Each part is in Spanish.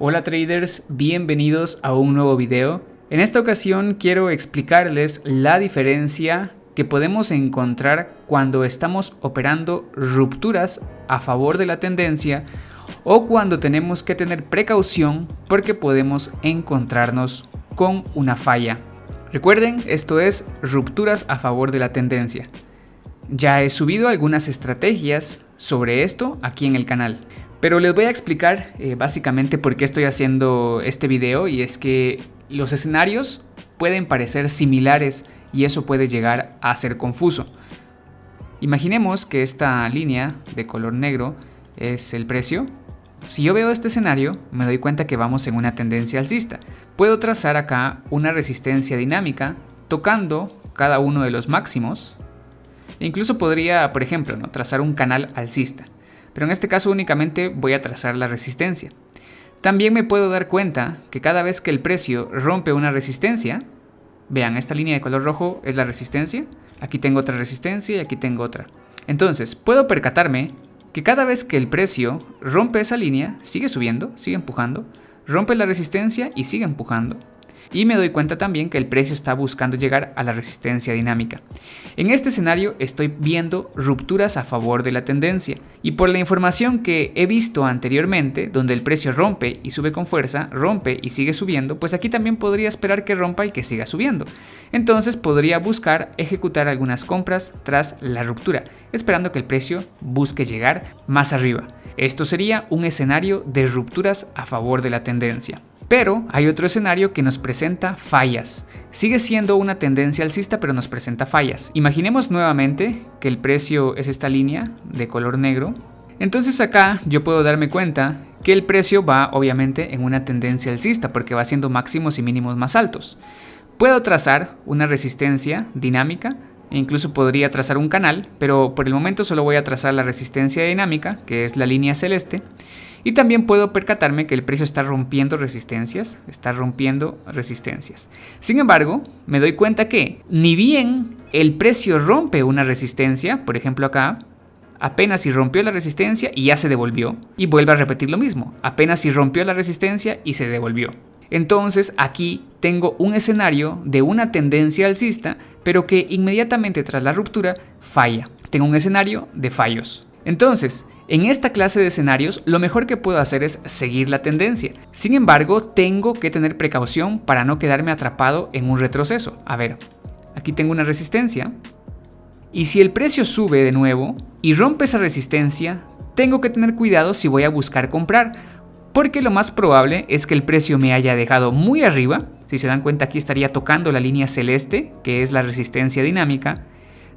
Hola traders, bienvenidos a un nuevo video. En esta ocasión quiero explicarles la diferencia que podemos encontrar cuando estamos operando rupturas a favor de la tendencia o cuando tenemos que tener precaución porque podemos encontrarnos con una falla. Recuerden, esto es rupturas a favor de la tendencia. Ya he subido algunas estrategias sobre esto aquí en el canal. Pero les voy a explicar básicamente por qué estoy haciendo este video, y es que los escenarios pueden parecer similares y eso puede llegar a ser confuso. Imaginemos que esta línea de color negro es el precio. Si yo veo este escenario, me doy cuenta que vamos en una tendencia alcista. Puedo trazar acá una resistencia dinámica tocando cada uno de los máximos. E incluso podría, por ejemplo, trazar un canal alcista. Pero en este caso únicamente voy a trazar la resistencia. También me puedo dar cuenta que cada vez que el precio rompe una resistencia, vean, esta línea de color rojo es la resistencia, aquí tengo otra resistencia y aquí tengo otra. Entonces, puedo percatarme que cada vez que el precio rompe esa línea, sigue subiendo, sigue empujando, rompe la resistencia y sigue empujando. Y me doy cuenta también que el precio está buscando llegar a la resistencia dinámica. En este escenario estoy viendo rupturas a favor de la tendencia. Y por la información que he visto anteriormente, donde el precio rompe y sube con fuerza, rompe y sigue subiendo, pues aquí también podría esperar que rompa y que siga subiendo. Entonces podría buscar ejecutar algunas compras tras la ruptura, esperando que el precio busque llegar más arriba. Esto sería un escenario de rupturas a favor de la tendencia. Pero hay otro escenario que nos presenta fallas. Sigue siendo una tendencia alcista, pero nos presenta fallas. Imaginemos nuevamente que el precio es esta línea de color negro. Entonces acá yo puedo darme cuenta que el precio va obviamente en una tendencia alcista porque va haciendo máximos y mínimos más altos. Puedo trazar una resistencia dinámica. Incluso podría trazar un canal, pero por el momento solo voy a trazar la resistencia dinámica, que es la línea celeste. Y también puedo percatarme que el precio está rompiendo resistencias, Sin embargo, me doy cuenta que ni bien el precio rompe una resistencia, por ejemplo acá, apenas si rompió la resistencia y ya se devolvió, y vuelve a repetir lo mismo, apenas si rompió la resistencia y se devolvió. Entonces aquí tengo un escenario de una tendencia alcista, pero que inmediatamente tras la ruptura falla. Tengo un escenario de fallos. Entonces, en esta clase de escenarios, lo mejor que puedo hacer es seguir la tendencia. Sin embargo, tengo que tener precaución para no quedarme atrapado en un retroceso. A ver, aquí tengo una resistencia. Y si el precio sube de nuevo y rompe esa resistencia, tengo que tener cuidado si voy a buscar comprar, porque lo más probable es que el precio me haya dejado muy arriba. Si se dan cuenta, aquí estaría tocando la línea celeste, que es la resistencia dinámica,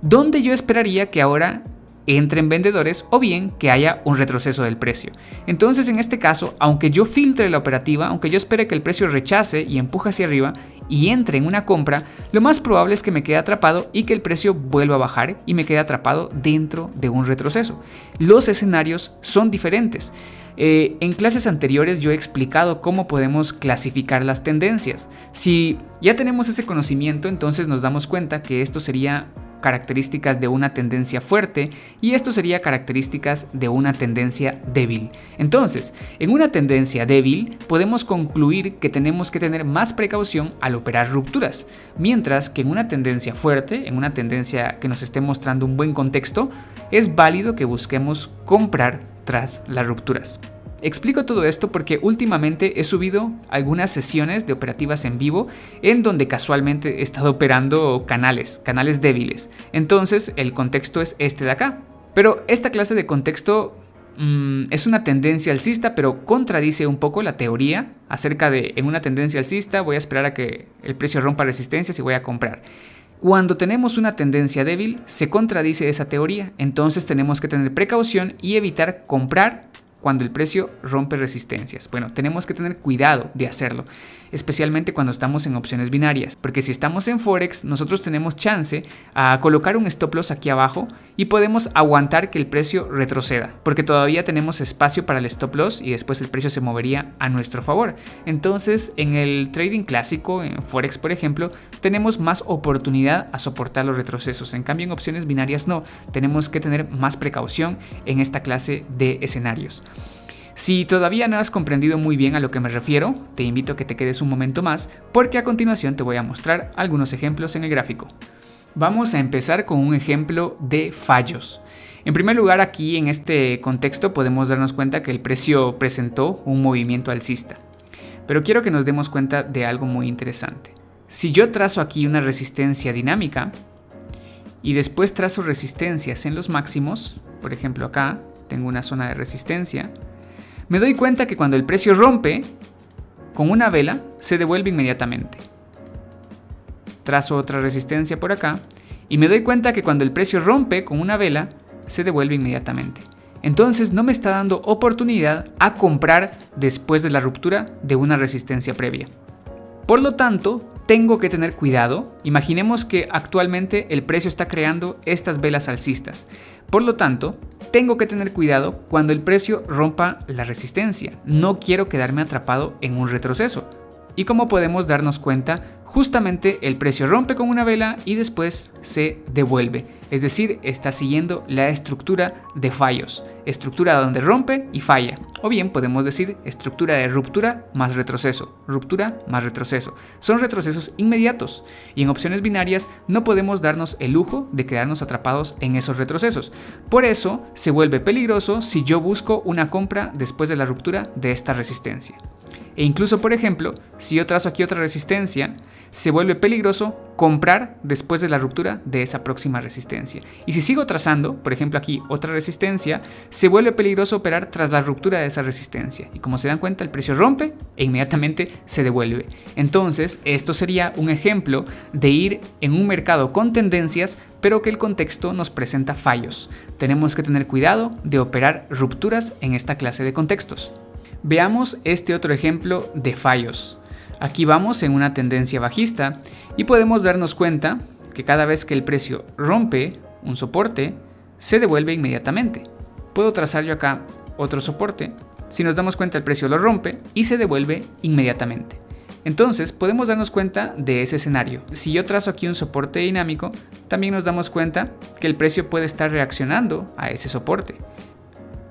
donde yo esperaría que ahora entren vendedores o bien que haya un retroceso del precio. Entonces en este caso, aunque yo filtre la operativa, aunque yo espere que el precio rechace y empuje hacia arriba y entre en una compra, lo más probable es que me quede atrapado y que el precio vuelva a bajar y me quede atrapado dentro de un retroceso. Los escenarios son diferentes. En clases anteriores yo he explicado cómo podemos clasificar las tendencias. Si ya tenemos ese conocimiento, entonces nos damos cuenta que esto sería características de una tendencia fuerte y esto sería características de una tendencia débil. Entonces, en una tendencia débil podemos concluir que tenemos que tener más precaución al operar rupturas, mientras que en una tendencia fuerte, en una tendencia que nos esté mostrando un buen contexto, es válido que busquemos comprar tras las rupturas. Explico todo esto porque últimamente he subido algunas sesiones de operativas en vivo en donde casualmente he estado operando canales débiles. Entonces el contexto es este de acá. Pero esta clase de contexto es una tendencia alcista, pero contradice un poco la teoría acerca de en una tendencia alcista voy a esperar a que el precio rompa resistencias y voy a comprar. Cuando tenemos una tendencia débil se contradice esa teoría, entonces tenemos que tener precaución y evitar comprar cuando el precio rompe resistencias. Bueno, tenemos que tener cuidado de hacerlo, especialmente cuando estamos en opciones binarias, porque si estamos en Forex, nosotros tenemos chance a colocar un stop loss aquí abajo y podemos aguantar que el precio retroceda, porque todavía tenemos espacio para el stop loss y después el precio se movería a nuestro favor. Entonces, en el trading clásico, en Forex por ejemplo, tenemos más oportunidad a soportar los retrocesos. En cambio, en opciones binarias no, tenemos que tener más precaución en esta clase de escenarios. Si todavía no has comprendido muy bien a lo que me refiero, te invito a que te quedes un momento más porque a continuación te voy a mostrar algunos ejemplos en el gráfico. Vamos a empezar con un ejemplo de fallos. En primer lugar, aquí en este contexto podemos darnos cuenta que el precio presentó un movimiento alcista. Pero quiero que nos demos cuenta de algo muy interesante. Si yo trazo aquí una resistencia dinámica y después trazo resistencias en los máximos, por ejemplo acá tengo una zona de resistencia, me doy cuenta que cuando el precio rompe con una vela se devuelve inmediatamente. Trazo otra resistencia por acá y me doy cuenta que cuando el precio rompe con una vela se devuelve inmediatamente. Entonces no me está dando oportunidad a comprar después de la ruptura de una resistencia previa. Por lo tanto, tengo que tener cuidado. Imaginemos que actualmente el precio está creando estas velas alcistas. Por lo tanto, tengo que tener cuidado cuando el precio rompa la resistencia. No quiero quedarme atrapado en un retroceso. Y como podemos darnos cuenta, justamente el precio rompe con una vela y después se devuelve. Es decir, está siguiendo la estructura de fallos. Estructura donde rompe y falla. O bien podemos decir estructura de ruptura más retroceso. Ruptura más retroceso. Son retrocesos inmediatos. Y en opciones binarias no podemos darnos el lujo de quedarnos atrapados en esos retrocesos. Por eso se vuelve peligroso si yo busco una compra después de la ruptura de esta resistencia. E incluso, por ejemplo, si yo trazo aquí otra resistencia, se vuelve peligroso comprar después de la ruptura de esa próxima resistencia. Y si sigo trazando, por ejemplo aquí otra resistencia, se vuelve peligroso operar tras la ruptura de esa resistencia. Y como se dan cuenta, el precio rompe e inmediatamente se devuelve. Entonces, esto sería un ejemplo de ir en un mercado con tendencias, pero que el contexto nos presenta fallos. Tenemos que tener cuidado de operar rupturas en esta clase de contextos. Veamos este otro ejemplo de fallos. Aquí vamos en una tendencia bajista y podemos darnos cuenta que cada vez que el precio rompe un soporte, se devuelve inmediatamente. Puedo trazar yo acá otro soporte. Si nos damos cuenta, el precio lo rompe y se devuelve inmediatamente. Entonces podemos darnos cuenta de ese escenario. Si yo trazo aquí un soporte dinámico, también nos damos cuenta que el precio puede estar reaccionando a ese soporte.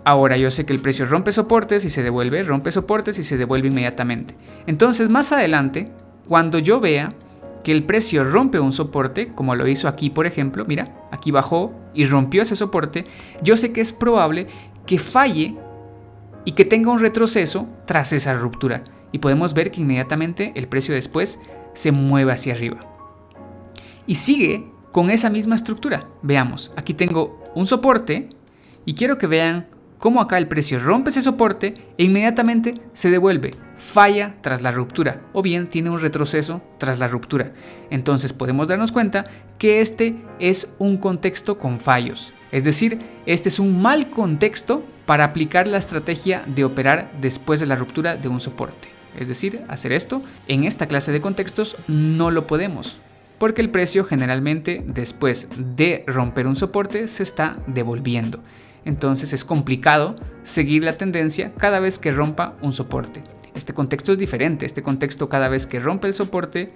Ahora yo sé que el precio rompe soportes y se devuelve, rompe soportes y se devuelve inmediatamente. Entonces más adelante, cuando yo vea que el precio rompe un soporte, como lo hizo aquí por ejemplo, mira, aquí bajó y rompió ese soporte, yo sé que es probable que falle y que tenga un retroceso tras esa ruptura. Y podemos ver que inmediatamente el precio después se mueve hacia arriba. Y sigue con esa misma estructura. Veamos, aquí tengo un soporte y quiero que vean cómo acá el precio rompe ese soporte e inmediatamente se devuelve, falla tras la ruptura o bien tiene un retroceso tras la ruptura. Entonces podemos darnos cuenta que este es un contexto con fallos. Es decir, este es un mal contexto para aplicar la estrategia de operar después de la ruptura de un soporte. Es decir, hacer esto en esta clase de contextos no lo podemos, porque el precio generalmente después de romper un soporte se está devolviendo. Entonces es complicado seguir la tendencia cada vez que rompa un soporte. Este contexto es diferente. Este contexto, cada vez que rompe el soporte,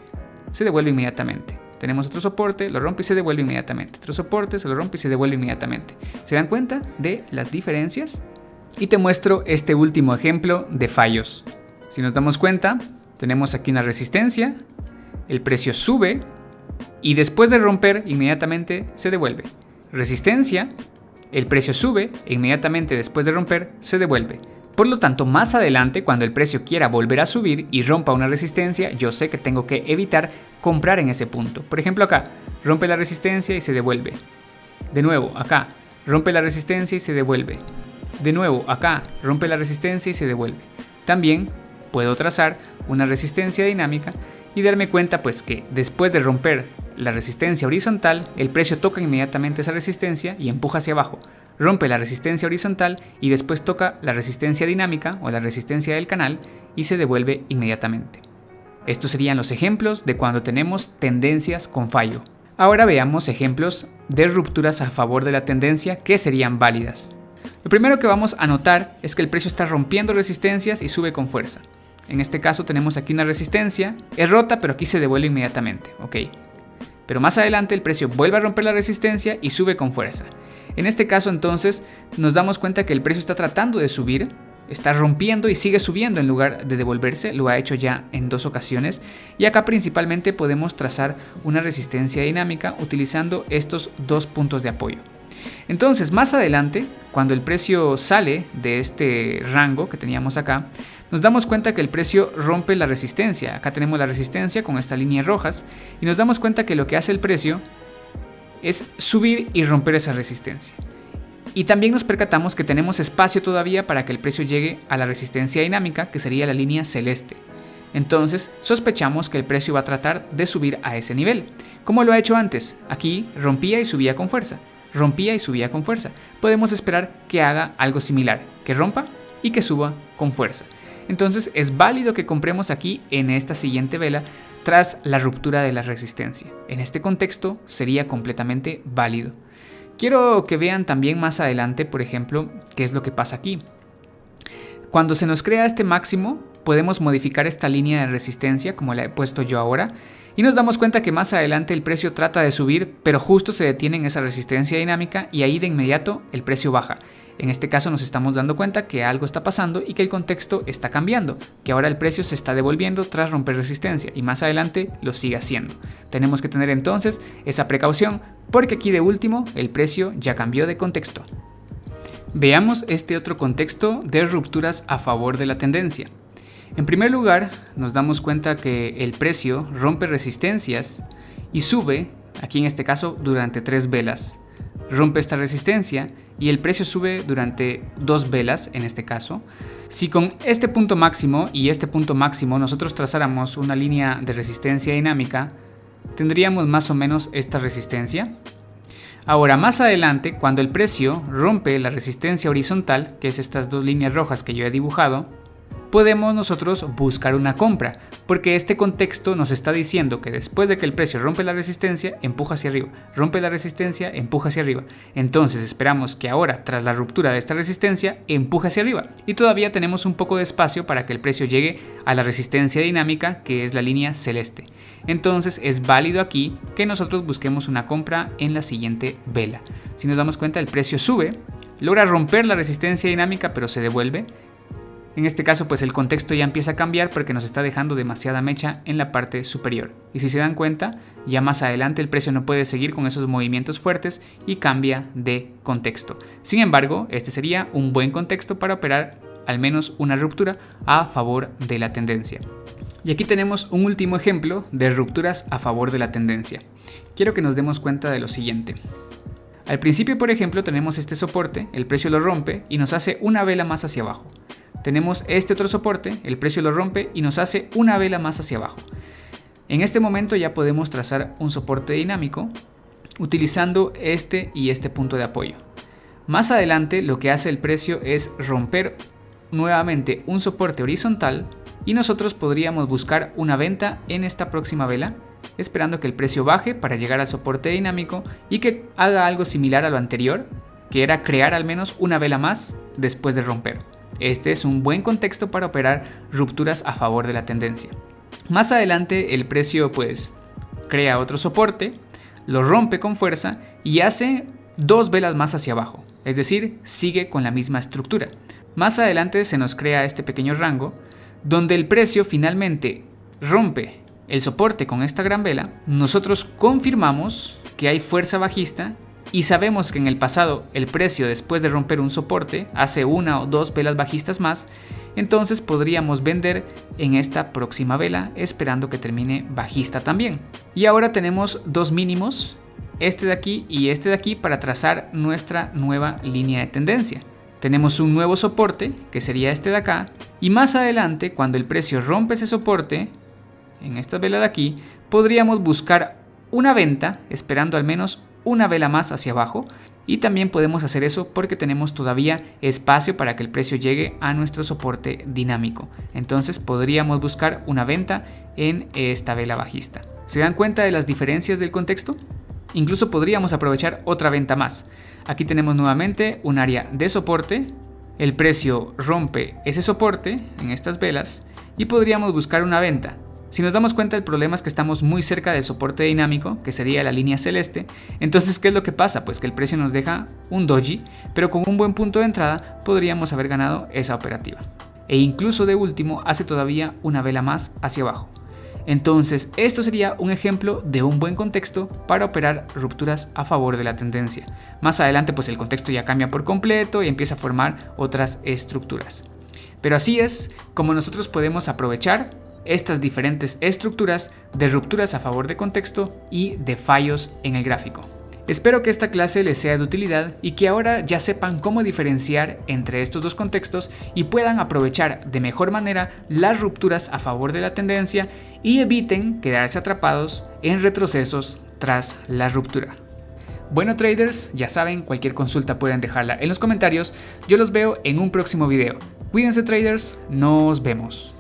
se devuelve inmediatamente. Tenemos otro soporte, lo rompe y se devuelve inmediatamente. Otro soporte, se lo rompe y se devuelve inmediatamente. ¿Se dan cuenta de las diferencias? Y te muestro este último ejemplo de fallos. Si nos damos cuenta, tenemos aquí una resistencia, el precio sube y después de romper inmediatamente se devuelve. Resistencia, el precio sube e inmediatamente después de romper se devuelve. Por lo tanto, más adelante, cuando el precio quiera volver a subir y rompa una resistencia, yo sé que tengo que evitar comprar en ese punto. Por ejemplo, acá, rompe la resistencia y se devuelve. De nuevo, acá, rompe la resistencia y se devuelve. De nuevo, acá, rompe la resistencia y se devuelve. También puedo trazar una resistencia dinámica y darme cuenta pues que después de romper la resistencia horizontal, el precio toca inmediatamente esa resistencia y empuja hacia abajo. Rompe la resistencia horizontal y después toca la resistencia dinámica o la resistencia del canal y se devuelve inmediatamente. Estos serían los ejemplos de cuando tenemos tendencias con fallo. Ahora veamos ejemplos de rupturas a favor de la tendencia que serían válidas. Lo primero que vamos a notar es que el precio está rompiendo resistencias y sube con fuerza. En este caso tenemos aquí una resistencia, es rota pero aquí se devuelve inmediatamente, ¿ok? Pero más adelante el precio vuelve a romper la resistencia y sube con fuerza. En este caso entonces nos damos cuenta que el precio está tratando de subir, está rompiendo y sigue subiendo en lugar de devolverse. Lo ha hecho ya en 2 ocasiones. Y acá principalmente podemos trazar una resistencia dinámica utilizando estos 2 puntos de apoyo. Entonces, más adelante, cuando el precio sale de este rango que teníamos acá, nos damos cuenta que el precio rompe la resistencia. Acá tenemos la resistencia con estas líneas rojas y nos damos cuenta que lo que hace el precio es subir y romper esa resistencia. Y también nos percatamos que tenemos espacio todavía para que el precio llegue a la resistencia dinámica, que sería la línea celeste. Entonces sospechamos que el precio va a tratar de subir a ese nivel, como lo ha hecho antes. Aquí rompía y subía con fuerza, rompía y subía con fuerza. Podemos esperar que haga algo similar, que rompa y que suba con fuerza. Entonces es válido que compremos aquí en esta siguiente vela tras la ruptura de la resistencia. En este contexto sería completamente válido. Quiero que vean también más adelante, por ejemplo, qué es lo que pasa aquí. Cuando se nos crea este máximo, podemos modificar esta línea de resistencia como la he puesto yo ahora y nos damos cuenta que más adelante el precio trata de subir, pero justo se detiene en esa resistencia dinámica y ahí de inmediato el precio baja. En este caso nos estamos dando cuenta que algo está pasando y que el contexto está cambiando, que ahora el precio se está devolviendo tras romper resistencia y más adelante lo sigue haciendo. Tenemos que tener entonces esa precaución porque aquí de último el precio ya cambió de contexto. Veamos este otro contexto de rupturas a favor de la tendencia. En primer lugar, nos damos cuenta que el precio rompe resistencias y sube, aquí en este caso durante 3 velas. Rompe esta resistencia y el precio sube durante 2 velas en este caso. Si con este punto máximo y este punto máximo nosotros trazáramos una línea de resistencia dinámica, tendríamos más o menos esta resistencia. Ahora más adelante, cuando el precio rompe la resistencia horizontal, que es estas 2 líneas rojas que yo he dibujado, podemos nosotros buscar una compra, porque este contexto nos está diciendo que después de que el precio rompe la resistencia, empuja hacia arriba, rompe la resistencia, empuja hacia arriba. Entonces esperamos que ahora, tras la ruptura de esta resistencia, empuje hacia arriba. Y todavía tenemos un poco de espacio para que el precio llegue a la resistencia dinámica, que es la línea celeste. Entonces es válido aquí que nosotros busquemos una compra en la siguiente vela. Si nos damos cuenta, el precio sube, logra romper la resistencia dinámica, pero se devuelve. En este caso pues el contexto ya empieza a cambiar porque nos está dejando demasiada mecha en la parte superior. Y si se dan cuenta, ya más adelante el precio no puede seguir con esos movimientos fuertes y cambia de contexto. Sin embargo, este sería un buen contexto para operar al menos una ruptura a favor de la tendencia. Y aquí tenemos un último ejemplo de rupturas a favor de la tendencia. Quiero que nos demos cuenta de lo siguiente. Al principio, por ejemplo, tenemos este soporte, el precio lo rompe y nos hace una vela más hacia abajo. Tenemos este otro soporte, el precio lo rompe y nos hace una vela más hacia abajo. En este momento ya podemos trazar un soporte dinámico utilizando este y este punto de apoyo. Más adelante lo que hace el precio es romper nuevamente un soporte horizontal y nosotros podríamos buscar una venta en esta próxima vela, esperando que el precio baje para llegar al soporte dinámico y que haga algo similar a lo anterior, que era crear al menos una vela más después de romper. Este es un buen contexto para operar rupturas a favor de la tendencia. Más adelante el precio pues crea otro soporte, lo rompe con fuerza y hace 2 velas más hacia abajo, es decir, sigue con la misma estructura. Más adelante se nos crea este pequeño rango donde el precio finalmente rompe el soporte con esta gran vela. Nosotros confirmamos que hay fuerza bajista y sabemos que en el pasado el precio después de romper un soporte hace 1 o 2 velas bajistas más, entonces podríamos vender en esta próxima vela esperando que termine bajista también. Y ahora tenemos 2 mínimos, este de aquí y este de aquí, para trazar nuestra nueva línea de tendencia. Tenemos un nuevo soporte que sería este de acá y más adelante cuando el precio rompe ese soporte, en esta vela de aquí, podríamos buscar una venta esperando al menos una vela más hacia abajo y también podemos hacer eso porque tenemos todavía espacio para que el precio llegue a nuestro soporte dinámico. Entonces podríamos buscar una venta en esta vela bajista. ¿Se dan cuenta de las diferencias del contexto? Incluso podríamos aprovechar otra venta más. Aquí tenemos nuevamente un área de soporte, el precio rompe ese soporte en estas velas y podríamos buscar una venta. Si nos damos cuenta, el problema es que estamos muy cerca del soporte dinámico, que sería la línea celeste. Entonces, ¿qué es lo que pasa? Pues que el precio nos deja un doji, pero con un buen punto de entrada podríamos haber ganado esa operativa. E incluso de último hace todavía una vela más hacia abajo. Entonces, esto sería un ejemplo de un buen contexto para operar rupturas a favor de la tendencia. Más adelante, pues el contexto ya cambia por completo y empieza a formar otras estructuras. Pero así es como nosotros podemos aprovechar estas diferentes estructuras de rupturas a favor de contexto y de fallos en el gráfico. Espero que esta clase les sea de utilidad y que ahora ya sepan cómo diferenciar entre estos dos contextos y puedan aprovechar de mejor manera las rupturas a favor de la tendencia y eviten quedarse atrapados en retrocesos tras la ruptura. Bueno traders, ya saben, cualquier consulta pueden dejarla en los comentarios. Yo los veo en un próximo video. Cuídense traders, nos vemos.